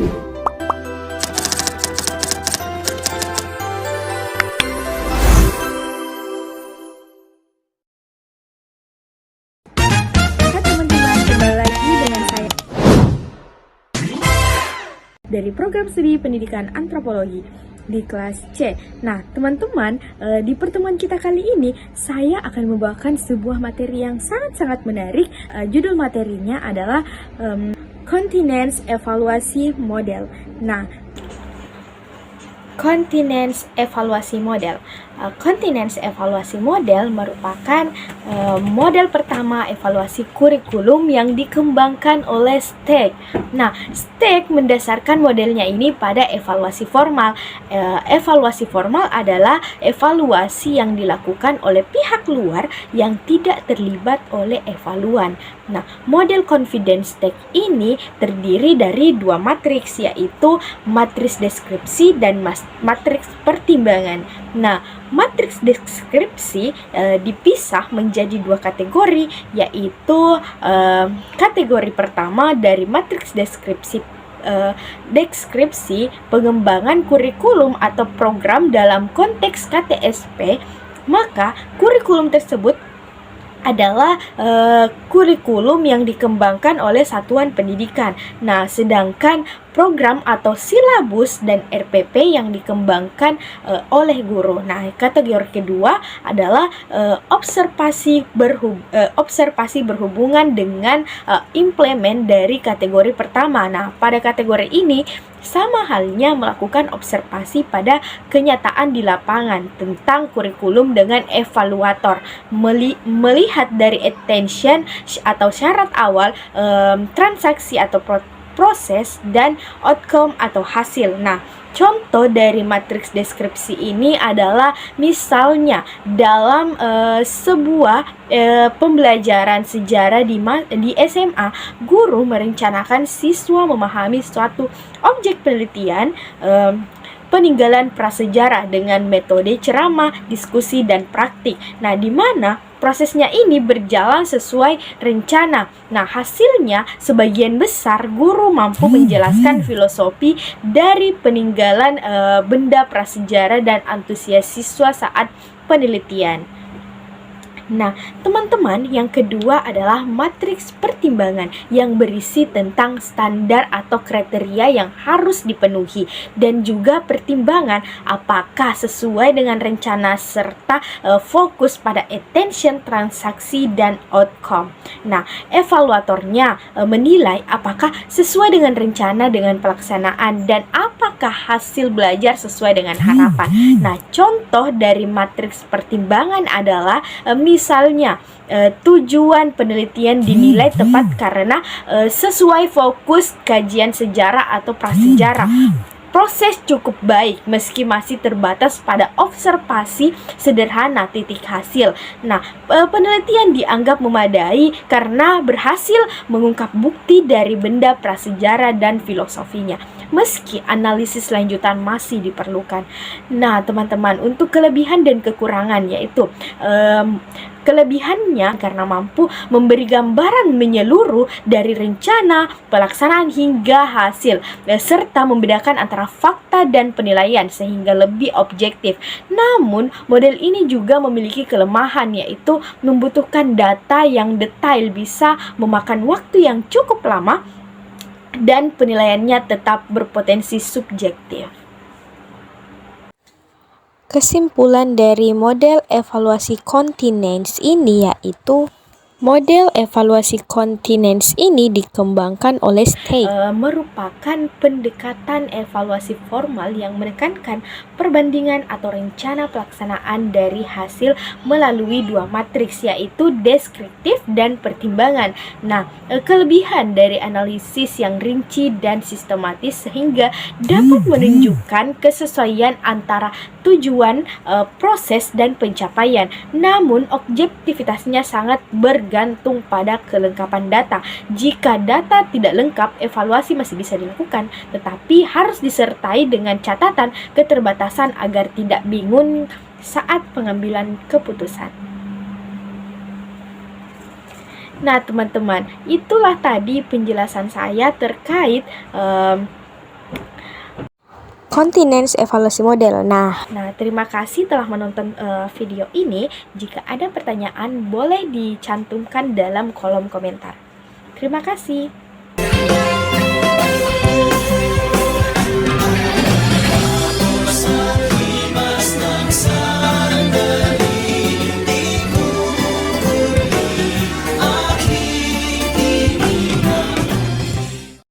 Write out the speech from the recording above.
Hai teman-teman, kembali lagi dengan saya dari program studi pendidikan antropologi di kelas C. Nah, teman-teman, di pertemuan kita kali ini saya akan membawakan sebuah materi yang sangat-sangat menarik. Judul materinya adalah Continence Evaluasi Model. Nah, Continence Evaluasi Model. Continence Evaluasi Model merupakan model pertama evaluasi kurikulum yang dikembangkan oleh STEC. Nah, STEC mendasarkan modelnya ini pada evaluasi formal. Evaluasi formal adalah evaluasi yang dilakukan oleh pihak luar yang tidak terlibat oleh evaluan. Nah, model confidence STEC ini terdiri dari dua matriks, yaitu matriks deskripsi dan matriks pertimbangan. Nah, matriks deskripsi dipisah menjadi dua kategori, yaitu kategori pertama dari matriks deskripsi pengembangan kurikulum atau program dalam konteks KTSP. Maka kurikulum tersebut adalah kurikulum yang dikembangkan oleh satuan pendidikan. Nah, sedangkan program atau silabus dan RPP yang dikembangkan oleh guru. Nah, kategori kedua adalah observasi berhubungan dengan implement dari kategori pertama. Nah, pada kategori ini sama halnya melakukan observasi pada kenyataan di lapangan tentang kurikulum dengan evaluator, melihat dari attention atau syarat awal, transaksi atau proses, dan outcome atau hasil. Nah, contoh dari matriks deskripsi ini adalah misalnya dalam sebuah pembelajaran sejarah di SMA, guru merencanakan siswa memahami suatu objek penelitian, peninggalan prasejarah dengan metode ceramah, diskusi, dan praktik. Nah, di mana prosesnya ini berjalan sesuai rencana. Nah, hasilnya sebagian besar guru mampu menjelaskan filosofi dari peninggalan benda prasejarah dan antusias siswa saat penelitian. Nah, teman-teman, yang kedua adalah matriks pertimbangan yang berisi tentang standar atau kriteria yang harus dipenuhi dan juga pertimbangan apakah sesuai dengan rencana serta fokus pada attention, transaksi, dan outcome. Nah, evaluatornya menilai apakah sesuai dengan rencana dengan pelaksanaan dan apakah hasil belajar sesuai dengan harapan. Nah, contoh dari matriks pertimbangan adalah misalnya tujuan penelitian dinilai tepat karena sesuai fokus kajian sejarah atau prasejarah. Proses cukup baik meski masih terbatas pada observasi sederhana titik hasil. Nah, penelitian dianggap memadai karena berhasil mengungkap bukti dari benda prasejarah dan filosofinya, meski analisis lanjutan masih diperlukan. Nah, teman-teman, untuk kelebihan dan kekurangan, yaitu kelebihannya karena mampu memberi gambaran menyeluruh dari rencana, pelaksanaan hingga hasil, serta membedakan antara fakta dan penilaian sehingga lebih objektif. Namun, model ini juga memiliki kelemahan, yaitu membutuhkan data yang detail, bisa memakan waktu yang cukup lama, dan penilaiannya tetap berpotensi subjektif. Kesimpulan dari model evaluasi continence ini yaitu model evaluasi continence ini dikembangkan oleh STEC, merupakan pendekatan evaluasi formal yang menekankan perbandingan atau rencana pelaksanaan dari hasil melalui dua matriks, yaitu deskriptif dan pertimbangan. Nah, kelebihan dari analisis yang rinci dan sistematis sehingga dapat menunjukkan kesesuaian antara tujuan, proses, dan pencapaian. Namun, objektivitasnya sangat bergantung pada kelengkapan data. Jika data tidak lengkap, evaluasi masih bisa dilakukan, tetapi harus disertai dengan catatan keterbatasan agar tidak bingung saat pengambilan keputusan. Nah, teman-teman, itulah tadi penjelasan saya terkait Continence evaluasi model. Nah, terima kasih telah menonton video ini. Jika ada pertanyaan, boleh dicantumkan dalam kolom komentar. Terima kasih.